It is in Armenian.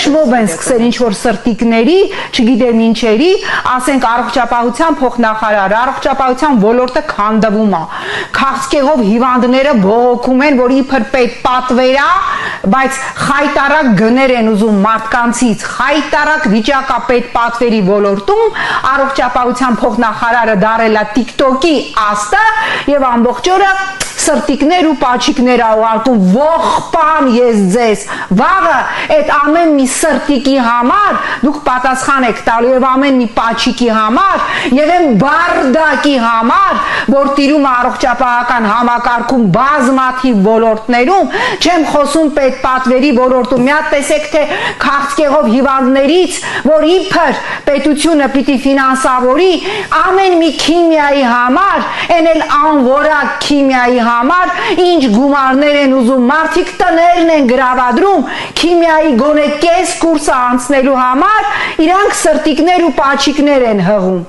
Ֆլեշմոբ են սկսել ինչ-որ սրտիկների, չգիտեմ ինչերի, ասենք առողջապահության փոխնախարար, առողջապահության ոլորտը քանդվում է, քաղցկեղով հիվանդները բողոքում են, որ իբր պետ պատվեր է, բայց խայտարակ գներ են ուզում մարդկանցից, խայտարակ վիճակա պետ պատվերի ոլորտում, առողջապահության փոխնախարարը դարել է TikTok-ի աստը եւ ամբողջ օրը սրտիկներ ու պաչիկներ աղարկում, ողբամ ես ձեզ, վաղը այդ ամեն մի սրտիկի համար դուք պատասխան եք տալու եւ ամեն մի պաչիկի համար եւ այն բարդակի համար, որ տիրում առողջապահական համակարգում բազմաթիվ ոլորտներում, չեմ խոսում պետպատվերի ոլորտում, մի հատ տեսեք թե քաղցկեղով հիվանդներից, որ իբր պետությունը պիտի ֆինանսավորի ամեն մի քիմիայի համար, այն էլ անորակ քիմիայի համար, ինչ գումարներ են ուզում, մարդիկ տներն են գրավադրում, քիմիայի գոնե կես կուրսը անցնելու համար, իրանք սրտիկներ ու պաչիկներ են հղում։